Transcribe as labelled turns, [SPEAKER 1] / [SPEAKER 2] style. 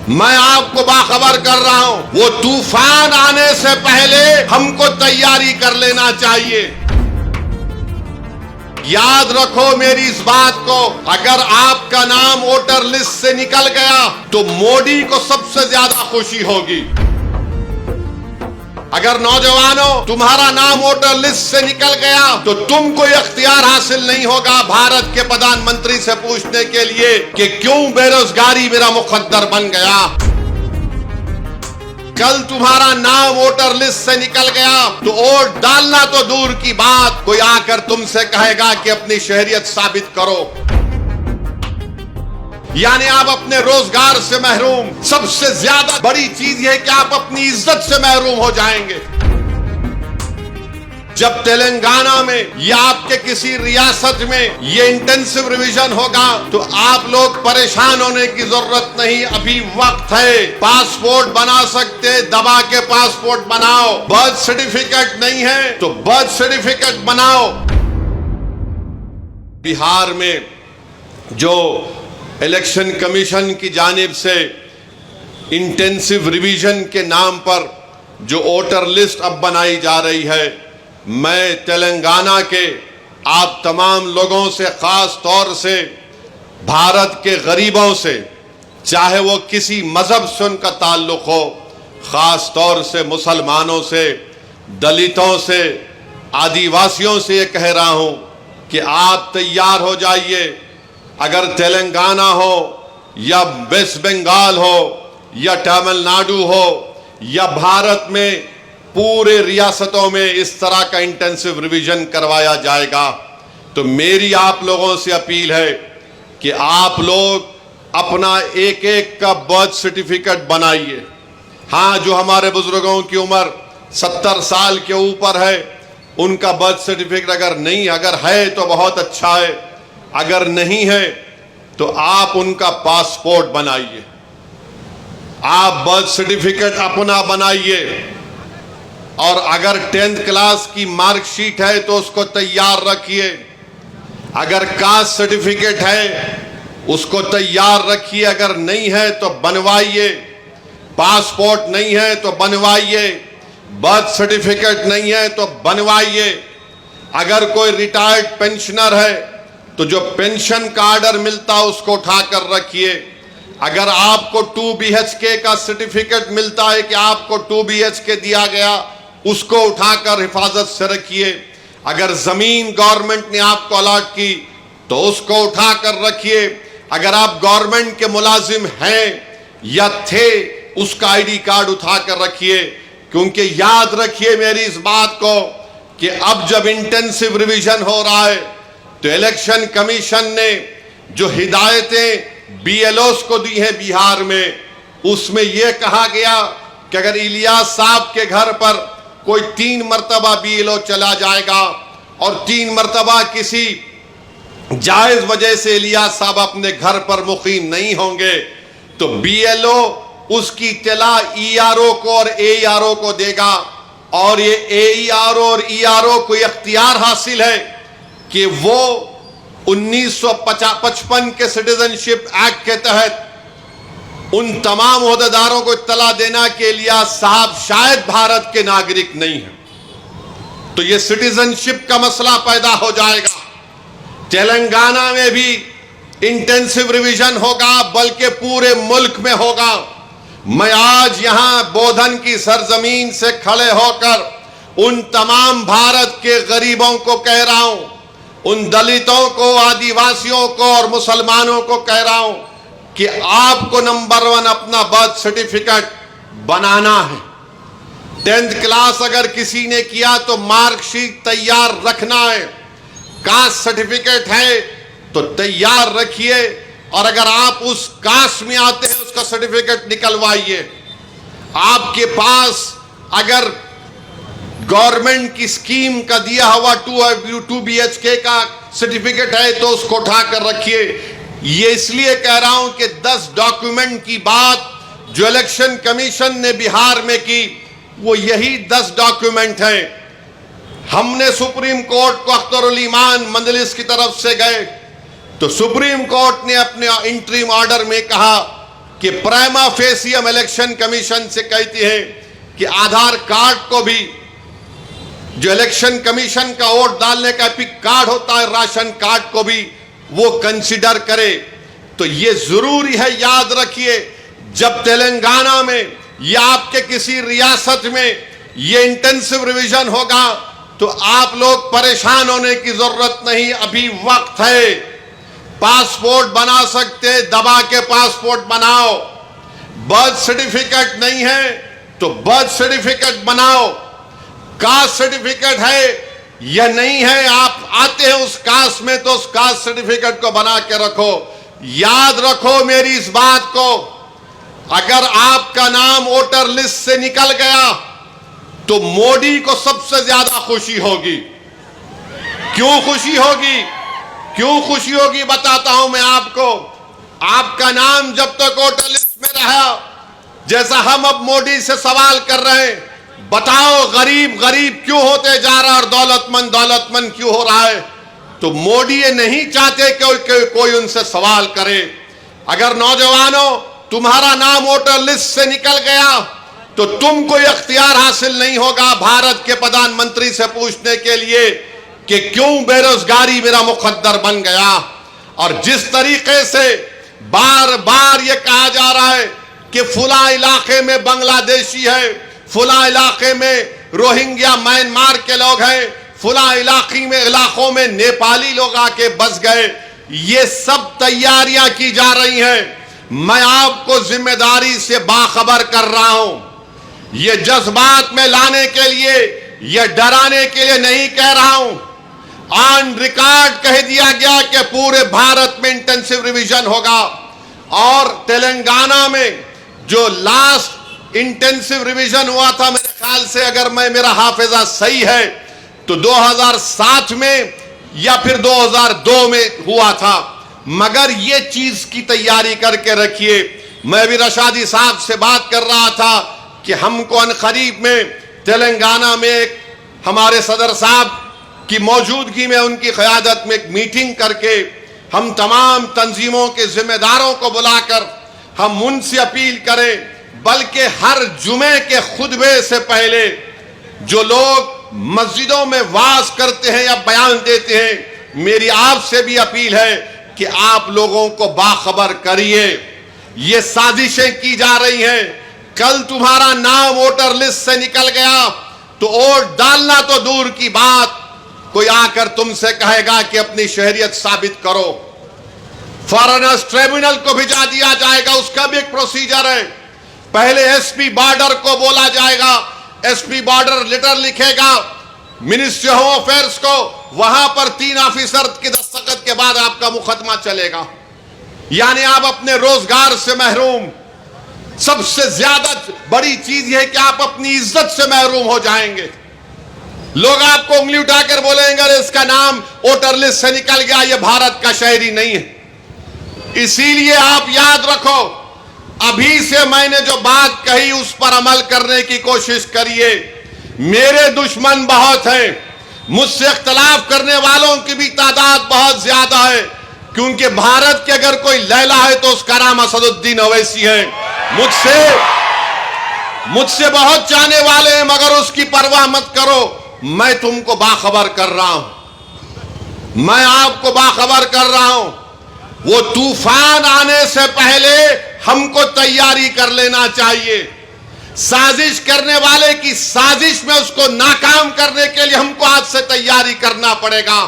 [SPEAKER 1] मैं आपको बाखबर कर रहा हूं, वो तूफान आने से पहले हमको तैयारी कर लेना चाहिए। याद रखो मेरी इस बात को, अगर आपका नाम वोटर लिस्ट से निकल गया तो मोदी को सबसे ज्यादा खुशी होगी। अगर नौजवानों तुम्हारा नाम वोटर लिस्ट से निकल गया तो तुमको इख्तियार हासिल नहीं होगा भारत के प्रधानमंत्री से पूछने के लिए कि क्यों बेरोजगारी मेरा मुकद्दर बन गया। कल तुम्हारा नाम वोटर लिस्ट से निकल गया तो वोट डालना तो दूर की बात, कोई आकर तुमसे कहेगा कि अपनी शहरियत साबित करो। यानी आप अपने रोजगार से महरूम, सबसे ज्यादा बड़ी चीज यह है कि आप अपनी इज्जत से महरूम हो जाएंगे। जब तेलंगाना में या आपके किसी रियासत में ये इंटेंसिव रिवीजन होगा तो आप लोग परेशान होने की जरूरत नहीं, अभी वक्त है। पासपोर्ट बना सकते, दबा के पासपोर्ट बनाओ। बर्थ सर्टिफिकेट नहीं है तो बर्थ सर्टिफिकेट बनाओ। बिहार में जो इलेक्शन कमीशन की जानिब से इंटेंसिव रिवीजन के नाम पर जो वोटर लिस्ट अब बनाई जा रही है, मैं तेलंगाना के आप तमाम लोगों से, खास तौर से भारत के गरीबों से, चाहे वो किसी मजहब से उनका ताल्लुक हो, खास तौर से मुसलमानों से, दलितों से, आदिवासियों से ये कह रहा हूं कि आप तैयार हो जाइए। अगर तेलंगाना हो या वेस्ट बंगाल हो या तमिलनाडु हो या भारत में पूरे रियासतों में इस तरह का इंटेंसिव रिवीजन करवाया जाएगा, तो मेरी आप लोगों से अपील है कि आप लोग अपना एक एक का बर्थ सर्टिफिकेट बनाइए। हाँ, जो हमारे बुजुर्गों की उम्र 70 साल के ऊपर है उनका बर्थ सर्टिफिकेट अगर है तो बहुत अच्छा है, अगर नहीं है तो आप उनका पासपोर्ट बनाइए। आप बर्थ सर्टिफिकेट अपना बनाइए और अगर 10th क्लास की मार्कशीट है तो उसको तैयार रखिए। अगर कास्ट सर्टिफिकेट है उसको तैयार रखिए, अगर नहीं है तो बनवाइए। पासपोर्ट नहीं है तो बनवाइए, बर्थ सर्टिफिकेट नहीं है तो बनवाइए। अगर कोई रिटायर्ड पेंशनर है तो जो पेंशन का ऑर्डर मिलता है उसको उठाकर रखिए। अगर आपको 2 BHK का सर्टिफिकेट मिलता है कि आपको 2 BHK दिया गया, उसको उठाकर हिफाजत से रखिए। अगर जमीन गवर्नमेंट ने आपको अलॉट की तो उसको उठाकर रखिए। अगर आप गवर्नमेंट के मुलाजिम हैं या थे, उसका ID कार्ड उठाकर रखिए। क्योंकि याद रखिए मेरी इस बात को कि अब जब इंटेंसिव रिवीजन हो रहा है तो इलेक्शन कमीशन ने जो हिदायतें BLOs को दी हैं बिहार में, उसमें यह कहा गया कि अगर इलियास साहब के घर पर कोई 3 मरतबा BLO चला जाएगा और 3 मरतबा किसी जायज वजह से इलियास साहब अपने घर पर मुकीम नहीं होंगे तो BLO उसकी इत्तला ERO को और AERO को देगा। और ये AERO और ERO को इख्तियार हासिल है कि वो 1955 के सिटीजनशिप एक्ट के तहत उन तमाम ओहदेदारों को इत्तला देना के लिए साहब शायद भारत के नागरिक नहीं है, तो ये सिटीजनशिप का मसला पैदा हो जाएगा। तेलंगाना में भी इंटेंसिव रिवीजन होगा, बल्कि पूरे मुल्क में होगा। मैं आज यहां बोधन की सरजमीन से खड़े होकर उन तमाम भारत के गरीबों को कह रहा हूं, उन दलितों को, आदिवासियों को और मुसलमानों को कह रहा हूं कि आपको नंबर 1 अपना बर्थ सर्टिफिकेट बनाना है। 10th क्लास अगर किसी ने किया तो मार्कशीट तैयार रखना है। कास्ट सर्टिफिकेट है तो तैयार रखिए, और अगर आप उस कास्ट में आते हैं उसका सर्टिफिकेट निकलवाइए। आपके पास अगर गवर्नमेंट की स्कीम का दिया हुआ 2 BHK का सर्टिफिकेट है तो उसको उठाकर रखिए। ये इसलिए कह रहा हूं कि 10 डॉक्यूमेंट की बात जो इलेक्शन कमीशन ने बिहार में की वो यही 10 डॉक्यूमेंट हैं। हमने सुप्रीम कोर्ट को अख्तरुल ईमान मंजलिस की तरफ से गए तो सुप्रीम कोर्ट ने अपने इंटरिम ऑर्डर में कहा कि प्राइमा फेसी हम इलेक्शन कमीशन से कहती है कि आधार कार्ड को भी, जो इलेक्शन कमीशन का वोट डालने का एपिक कार्ड होता है, राशन कार्ड को भी वो कंसीडर करे। तो ये जरूरी है, याद रखिए, जब तेलंगाना में या आपके किसी रियासत में ये इंटेंसिव रिवीजन होगा तो आप लोग परेशान होने की जरूरत नहीं, अभी वक्त है। पासपोर्ट बना सकते, दबा के पासपोर्ट बनाओ। बर्थ सर्टिफिकेट नहीं है तो बर्थ सर्टिफिकेट बनाओ। कास्ट सर्टिफिकेट है या नहीं है, आप आते हैं उस कास्ट में तो उस कास्ट सर्टिफिकेट को बना के रखो। याद रखो मेरी इस बात को, अगर आपका नाम वोटर लिस्ट से निकल गया तो मोदी को सबसे ज्यादा खुशी होगी। क्यों खुशी होगी? क्यों खुशी होगी बताता हूं मैं आपको। आपका नाम जब तक वोटर लिस्ट में रहा, जैसा हम अब मोदी से सवाल कर रहे हैं, बताओ गरीब गरीब क्यों होते जा रहा है और दौलतमंद दौलतमंद क्यों हो रहा है, तो मोदी ये नहीं चाहते कि कोई उनसे सवाल करे। अगर नौजवानों तुम्हारा नाम वोटर लिस्ट से निकल गया तो तुमको इख्तियार हासिल नहीं होगा भारत के प्रधानमंत्री से पूछने के लिए कि क्यों बेरोजगारी मेरा मुकद्दर बन गया। और जिस तरीके से बार बार ये कहा जा रहा है कि फुला इलाके में बांग्लादेशी है, फुला इलाके में रोहिंग्या म्यांमार के लोग हैं, फुला इलाकों में नेपाली लोग आके बस गए, ये सब तैयारियां की जा रही हैं। मैं आपको जिम्मेदारी से बाखबर कर रहा हूं। ये जज्बात में लाने के लिए, ये डराने के लिए नहीं कह रहा हूं। ऑन रिकॉर्ड कह दिया गया कि पूरे भारत में इंटेंसिव रिवीजन होगा। और तेलंगाना में जो लास्ट इंटेंसिव रिवीजन हुआ था, मेरे ख्याल से अगर मेरा हाफिजा सही है तो 2007 में या फिर 2002 में हुआ था। मगर ये चीज की तैयारी करके रखिए। मैं भी रशादी साहब से बात कर रहा था कि हमको अनकरीब में तेलंगाना में एक हमारे सदर साहब की मौजूदगी में, उनकी क़यादत में एक मीटिंग करके हम तमाम तंजीमों के जिम्मेदारों को बुलाकर हम उनसे अपील करें, बल्कि हर जुमे के खुतबे से पहले जो लोग मस्जिदों में वाज करते हैं या बयान देते हैं, मेरी आपसे भी अपील है कि आप लोगों को बाखबर करिए। ये साजिशें की जा रही हैं। कल तुम्हारा नाम वोटर लिस्ट से निकल गया तो वोट डालना तो दूर की बात, कोई आकर तुमसे कहेगा कि अपनी शहरियत साबित करो। फॉरेनर्स ट्रिब्यूनल को भिजा दिया जाएगा, उसका भी एक प्रोसीजर है। पहले एसपी बॉर्डर को बोला जाएगा, एसपी बॉर्डर लेटर लिखेगा मिनिस्ट्री होम अफेयर्स को, वहां पर 3 ऑफिसर के दस्तखत के बाद आपका मुकदमा चलेगा। यानी आप अपने रोजगार से महरूम। सबसे ज्यादा बड़ी चीज यह कि आप अपनी इज्जत से महरूम हो जाएंगे। लोग आपको उंगली उठाकर बोलेंगे अरे इसका नाम वोटर लिस्ट से निकल गया, यह भारत का शहरी नहीं है। इसीलिए आप याद रखो, अभी से मैंने जो बात कही उस पर अमल करने की कोशिश करिए। मेरे दुश्मन बहुत हैं, मुझसे इख्तलाफ करने वालों की भी तादाद बहुत ज्यादा है, क्योंकि भारत के अगर कोई लैला है तो उसका नाम असदुद्दीन ओवैसी है। मुझसे बहुत चाहने वाले हैं, मगर उसकी परवाह मत करो। मैं तुमको बाखबर कर रहा हूं, मैं आपको बाखबर कर रहा हूं। वो तूफान आने से पहले हमको तैयारी कर लेना चाहिए। साजिश करने वाले की साजिश में उसको नाकाम करने के लिए हमको आज से तैयारी करना पड़ेगा।